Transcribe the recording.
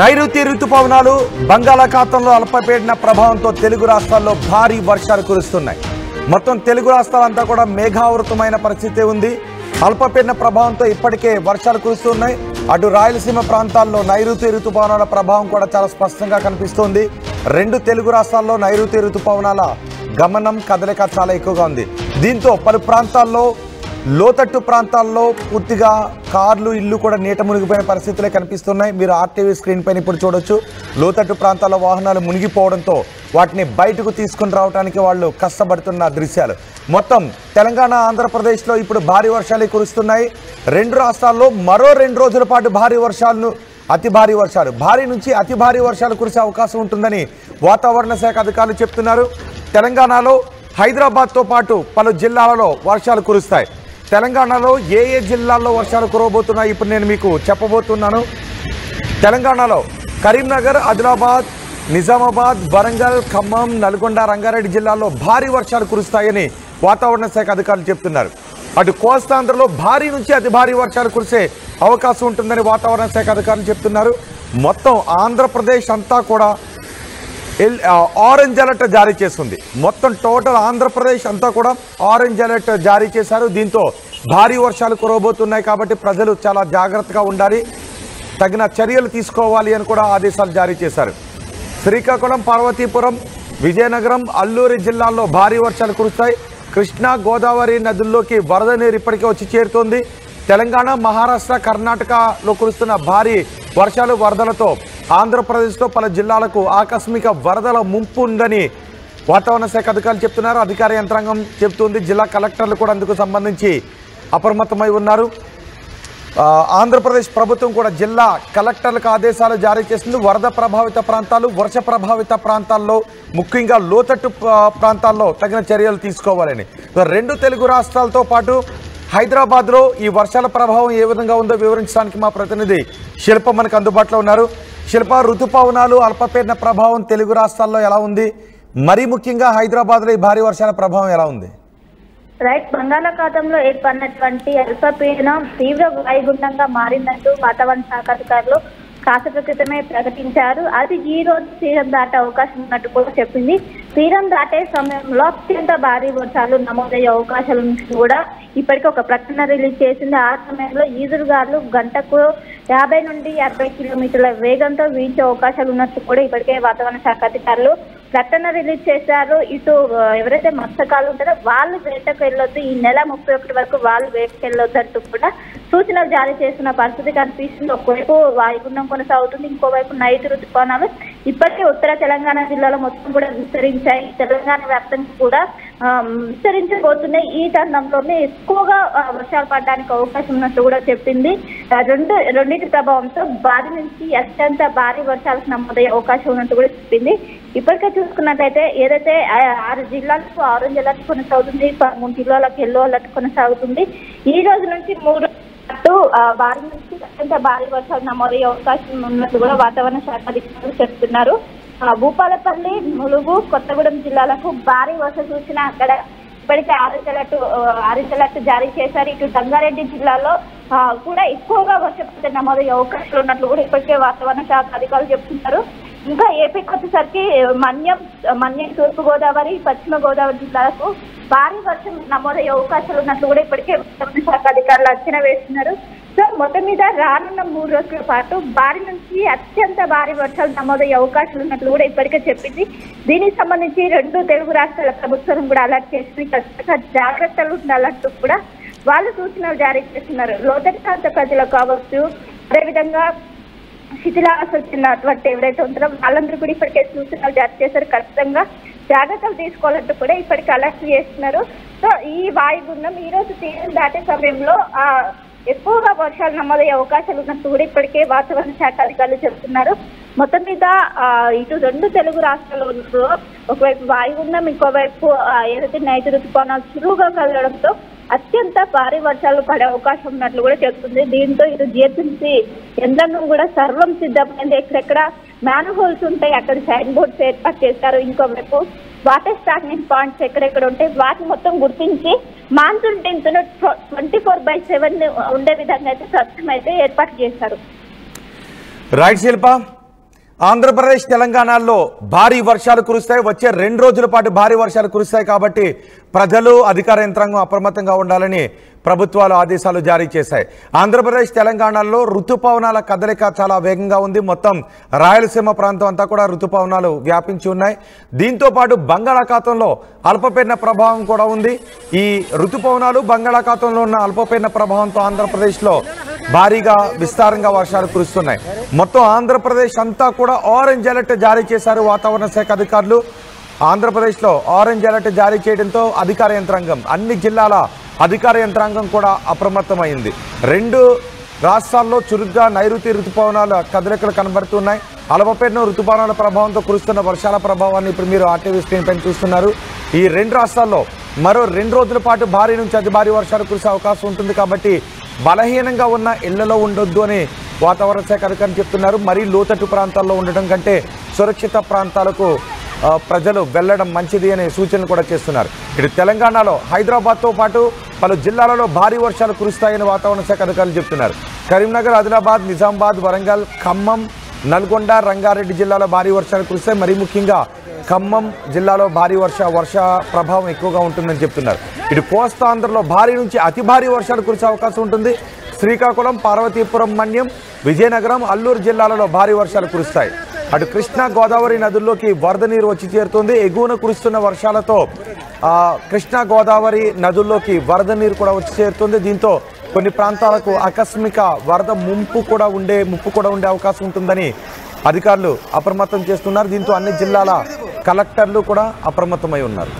నైరుతి ఋతుపవనాలు బంగాళాఖాతంలో అల్పపీడన ప్రభావంతో తెలుగు రాష్ట్రాల్లో భారీ వర్షాలు కురుస్తున్నాయి. మొత్తం తెలుగు రాష్ట్రాలంతా కూడా మేఘావృతమైన పరిస్థితి ఉంది. అల్పపీడన ప్రభావంతో ఇప్పటికే వర్షాలు కురుస్తున్నాయి. అటు రాయలసీమ ప్రాంతాల్లో నైరుతి ఋతుపవనాల ప్రభావం కూడా చాలా స్పష్టంగా కనిపిస్తోంది. రెండు తెలుగు రాష్ట్రాల్లో నైరుతి ఋతుపవనాల గమనం కదలిక చాలా ఎక్కువగా ఉంది. దీంతో పలు ప్రాంతాల్లో లోతట్టు ప్రాంతాల్లో పూర్తిగా కార్లు ఇల్లు కూడా నీట మునిగిపోయిన పరిస్థితులే కనిపిస్తున్నాయి. మీరు ఆర్టీవీ స్క్రీన్ పైన ఇప్పుడు చూడొచ్చు. లోతట్టు ప్రాంతాల్లో వాహనాలు మునిగిపోవడంతో వాటిని బయటకు తీసుకుని రావడానికి వాళ్ళు కష్టపడుతున్న దృశ్యాలు. మొత్తం తెలంగాణ ఆంధ్రప్రదేశ్లో ఇప్పుడు భారీ వర్షాలు కురుస్తున్నాయి. రెండు రాష్ట్రాల్లో మరో 2 రోజుల పాటు భారీ నుంచి అతి భారీ వర్షాలు కురిసే అవకాశం ఉంటుందని వాతావరణ శాఖ అధికారులు చెప్తున్నారు. తెలంగాణలో హైదరాబాద్తో పాటు పలు జిల్లాలలో వర్షాలు కురుస్తాయి. తెలంగాణలో ఏ జిల్లాల్లో వర్షాలు కురవబోతున్నాయి ఇప్పుడు నేను మీకు చెప్పబోతున్నాను. తెలంగాణలో కరీంనగర్, ఆదిలాబాద్, నిజామాబాద్, వరంగల్, ఖమ్మం, నల్గొండ, రంగారెడ్డి జిల్లాల్లో భారీ వర్షాలు కురుస్తాయని వాతావరణ శాఖ అధికారులు చెప్తున్నారు. అటు కోస్తాంధ్రలో భారీ నుంచి అతి భారీ వర్షాలు కురిసే అవకాశం ఉంటుందని వాతావరణ శాఖ అధికారులు చెప్తున్నారు. మొత్తం ఆంధ్రప్రదేశ్ అంతా కూడా ఆరెంజ్ అలర్ట్ జారీ చేస్తుంది. మొత్తం టోటల్ ఆంధ్రప్రదేశ్ అంతా కూడా ఆరెంజ్ అలర్ట్ జారీ చేశారు. దీంతో భారీ వర్షాలు కురవబోతున్నాయి కాబట్టి ప్రజలు చాలా జాగ్రత్తగా ఉండాలి, తగిన చర్యలు తీసుకోవాలి అని కూడా ఆదేశాలు జారీ చేశారు. శ్రీకాకుళం, పార్వతీపురం, విజయనగరం, అల్లూరి జిల్లాల్లో భారీ వర్షాలు కురుస్తాయి. కృష్ణా, గోదావరి నదుల్లోకి వరద నీరు ఇప్పటికే వచ్చి చేరుతోంది. తెలంగాణ, మహారాష్ట్ర, కర్ణాటకలో కురుస్తున్న భారీ వర్షాలు వరదలతో ఆంధ్రప్రదేశ్లో పలు జిల్లాలకు ఆకస్మిక వరదల ముంపు ఉందని వాతావరణ శాఖ అధికారులు చెప్తున్నారు. అధికార యంత్రాంగం చెబుతుంది. జిల్లా కలెక్టర్లు కూడా అందుకు సంబంధించి అప్రమత్తమై ఉన్నారు. ఆంధ్రప్రదేశ్ ప్రభుత్వం కూడా జిల్లా కలెక్టర్లకు ఆదేశాలు జారీ చేసింది. వరద ప్రభావిత ప్రాంతాలు, వర్ష ప్రభావిత ప్రాంతాల్లో, ముఖ్యంగా లోతట్టు ప్రాంతాల్లో తగిన చర్యలు తీసుకోవాలని. రెండు తెలుగు రాష్ట్రాలతో పాటు హైదరాబాద్లో ఈ వర్షాల ప్రభావం ఏ విధంగా ఉందో వివరించడానికి మా ప్రతినిధి శిల్ప మనకు అందుబాటులో ఉన్నారు. శిల్ప, ఋతుపవనాలు, అల్పపీడన ప్రభావం తెలుగు రాష్ట్రాల్లో ఎలా ఉంది? మరీ ముఖ్యంగా హైదరాబాద్లో ఈ భారీ వర్షాల ప్రభావం ఎలా ఉంది? రైట్, బంగాళాఖాతంలో ఏర్పడినటువంటి అల్పపీడనం తీవ్ర వాయుగుండంగా మారిందంటూ వాతావరణ శాఖ అధికారులు కాసేపు క్రితమే ప్రకటించారు. అది ఈ రోజు తీరం దాటే అవకాశం ఉన్నట్టు కూడా చెప్పింది. తీరం దాటే సమయంలో అత్యంత భారీ వర్షాలు నమోదయ్యే అవకాశాల నుంచి కూడా ఇప్పటికీ ఒక ప్రకటన రిలీజ్ చేసింది. ఆ సమయంలో ఈదురుగాలు గంటకు 50 నుండి 60 కిలోమీటర్ల వేగంతో వీచే అవకాశాలు ఉన్నట్టు కూడా ఇప్పటికే వాతావరణ శాఖ అధికారులు ప్రకటన రిలీజ్ చేశారు. ఇటు ఎవరైతే మత్స్యకారులు ఉంటారో వాళ్ళు వేటకు వెళ్ళొద్దు, ఈ నెల 31 వరకు వాళ్ళు వేటకు వెళ్ళొద్దు అంటూ కూడా సూచనలు జారీ చేస్తున్న పరిస్థితి కనిపిస్తుంది. ఒకవైపు వాయుగుండం కొనసాగుతుంది, ఇంకోవైపు నైరుతి ఋతుపవనాలు ఇప్పటికే ఉత్తర తెలంగాణ జిల్లాలో మొత్తం కూడా విస్తరించాయి. తెలంగాణ వ్యాప్తంగా కూడా విస్తరించబోతున్నాయి. ఈ తరుణంలోనే ఎక్కువగా వర్షాలు పడడానికి అవకాశం ఉన్నట్టు కూడా చెప్పింది. రెండింటి ప్రభావంతో భారీ నుంచి అత్యంత భారీ వర్షాలకు నమోదయ్యే అవకాశం ఉన్నట్టు కూడా చెప్పింది. ఇప్పటికే చూసుకున్నట్లయితే ఏదైతే 6 జిల్లాలకు ఆరెంజ్ అలర్ట్ కొనసాగుతుంది, 13 జిల్లాలకు ఎల్లో అలర్ట్ కొనసాగుతుంది. ఈ రోజు నుంచి 3 భారీ నుంచి అత్యంత భారీ వర్షాలు నమోదయ్యే అవకాశం ఉన్నట్టు కూడా వాతావరణ శాఖ అధికారులు చెప్తున్నారు. భూపాలపల్లి, ములుగు, కొత్తగూడెం జిల్లాలకు భారీ వర్ష సూచన అక్కడ ఇప్పటికే ఆరెంజ్ అలర్ట్ జారీ చేశారు. ఇటు సంగారెడ్డి జిల్లాలో కూడా ఎక్కువగా వర్షపాతం నమోదయ్యే అవకాశాలు ఉన్నట్లు కూడా ఇప్పటికే వాతావరణ శాఖ అధికారులు చెప్తున్నారు. ఇంకా ఏపీకి వచ్చేసరికి మన్యం, తూర్పు గోదావరి, పశ్చిమ గోదావరి జిల్లాలకు భారీ వర్షం నమోదయ్యే అవకాశాలు ఉన్నట్లు కూడా ఇప్పటికే వాతావరణ శాఖ అధికారులు అంచనా వేస్తున్నారు. సో మొత్తం మీద రానున్న 3 రోజుల పాటు భారీ నుంచి అత్యంత భారీ వర్షాలు నమోదయ్యే అవకాశాలు ఉన్నట్లు కూడా ఇప్పటికే చెప్పింది. దీనికి సంబంధించి 2 తెలుగు రాష్ట్రాల ప్రభుత్వం కూడా అలర్ట్ చేసింది. ఖచ్చితంగా జాగ్రత్తలు ఉండాలంటూ కూడా వాళ్ళు సూచనలు జారీ చేస్తున్నారు. లోతట్టు ప్రాంత ప్రజలు కావచ్చు, అదేవిధంగా శిథిలావస్థ చెందినటువంటి ఎవరైతే ఉంటారో వాళ్ళందరూ కూడా ఇప్పటికే సూచనలు జారీ చేశారు. ఖచ్చితంగా జాగ్రత్తలు తీసుకోవాలంటూ కూడా ఇప్పటికే అలర్ట్ చేస్తున్నారు. సో ఈ వాయుగుండం ఈ రోజు తీరం దాటే సమయంలో ఎక్కువగా వర్షాలు నమోదయ్యే అవకాశాలు ఉన్నట్టు కూడా ఇప్పటికే వాతావరణ శాఖ అధికారులు చెప్తున్నారు. మొత్తం మీద ఇటు 2 తెలుగు రాష్ట్రాల్లో ఒకవైపు వాయుగుండం, ఇంకోవైపు ఏదైతే నైరుతి ఋతుపవనాలు చురువుగా కదలడంతో అత్యంత భారీ వర్షాలు పడే అవకాశం ఉన్నట్లు కూడా చెప్తుంది. దీంతో ఇటు జిహెచ్ఎంసీ యంత్రాంగం కూడా సర్వం సిద్ధమైంది. ఎక్కడెక్కడ మ్యాన్ హోల్స్ ఉంటాయి అక్కడ సైన్ బోర్డ్స్ ఏర్పాటు చేస్తారు. ఇంకోవైపు వాటర్ స్టాగ్నెంట్ పాయింట్స్ ఎక్కడెక్కడ ఉంటాయి వాటిని మొత్తం గుర్తించి మాన్సూన్ టెన్త్ 24/7 ఉండే విధంగా అయితే ప్రస్తుతం అయితే ఏర్పాటు చేశారు. రైట్ శిల్ప, ఆంధ్రప్రదేశ్ తెలంగాణలో భారీ వర్షాలు కురుస్తాయి. వచ్చే 2 రోజుల పాటు భారీ వర్షాలు కురుస్తాయి. కాబట్టి ప్రజలు అధికార యంత్రాంగం అప్రమత్తంగా ఉండాలని ప్రభుత్వాలు ఆదేశాలు జారీ చేశాయి. ఆంధ్రప్రదేశ్ తెలంగాణలో ఋతుపవనాల కదలిక చాలా వేగంగా ఉంది. మొత్తం రాయలసీమ ప్రాంతం అంతా కూడా ఋతుపవనాలు వ్యాపించి ఉన్నాయి. దీంతో పాటు బంగాళాఖాతంలో అల్పపీడన ప్రభావం కూడా ఉంది. ఈ ఋతుపవనాలు బంగాళాఖాతంలో ఉన్న అల్పపీడన ప్రభావంతో ఆంధ్రప్రదేశ్లో భారీగా విస్తారంగా వర్షాలు కురుస్తున్నాయి. మొత్తం ఆంధ్రప్రదేశ్ అంతా కూడా ఆరెంజ్ అలర్ట్ జారీ చేశారు వాతావరణ శాఖ అధికారులు. ఆంధ్రప్రదేశ్లో ఆరెంజ్ అలర్ట్ జారీ చేయడంతో అధికార యంత్రాంగం, అన్ని జిల్లాల అధికార యంత్రాంగం కూడా అప్రమత్తమైంది. 2 రాష్ట్రాల్లో చురుగ్గా నైరుతి ఋతుపవనాల కదలికలు కనబడుతున్నాయి. అల్పపీడన ఋతుపవనాల ప్రభావంతో కురుస్తున్న వర్షాల ప్రభావాన్ని ఇప్పుడు మీరు ఆర్టీవీ స్క్రీన్ పైన చూస్తున్నారు. ఈ 2 రాష్ట్రాల్లో మరో 2 రోజుల పాటు భారీ నుంచి అతి భారీ వర్షాలు కురిసే అవకాశం ఉంటుంది. కాబట్టి బలహీనంగా ఉన్న ఇళ్లలో ఉండొద్దు అని వాతావరణ శాఖ అధికారులు చెప్తున్నారు. మరీ లోతట్టు ప్రాంతాల్లో ఉండటం కంటే సురక్షిత ప్రాంతాలకు ప్రజలు వెళ్లడం మంచిది అనే సూచనలు కూడా చేస్తున్నారు. ఇటు తెలంగాణలో హైదరాబాద్తో పాటు పలు జిల్లాలలో భారీ వర్షాలు కురుస్తాయని వాతావరణ శాఖ అధికారులు చెప్తున్నారు. కరీంనగర్, ఆదిలాబాద్, నిజామాబాద్, వరంగల్, ఖమ్మం, నల్గొండ, రంగారెడ్డి జిల్లాలో భారీ వర్షాలు కురుస్తాయి. మరీ ముఖ్యంగా ఖమ్మం జిల్లాలో భారీ వర్ష ప్రభావం ఎక్కువగా ఉంటుందని చెప్తున్నారు. ఇటు కోస్తాంధ్రలో భారీ నుంచి అతి భారీ వర్షాలు కురిసే అవకాశం ఉంటుంది. శ్రీకాకుళం, పార్వతీపురం, మన్యం, విజయనగరం, అల్లూరు జిల్లాలలో భారీ వర్షాలు కురుస్తాయి. అటు కృష్ణా, గోదావరి నదుల్లోకి వరద నీరు వచ్చి చేరుతుంది. ఎగువన కురుస్తున్న వర్షాలతో కృష్ణా, గోదావరి నదుల్లోకి వరద నీరు కూడా వచ్చి చేరుతుంది. దీంతో కొన్ని ప్రాంతాలకు ఆకస్మిక వరద ముప్పు కూడా ఉండే అవకాశం ఉంటుందని అధికారులు అప్రమత్తం చేస్తున్నారు. దీంతో అన్ని జిల్లాల కలెక్టర్లు కూడా అప్రమత్తమై ఉన్నారు.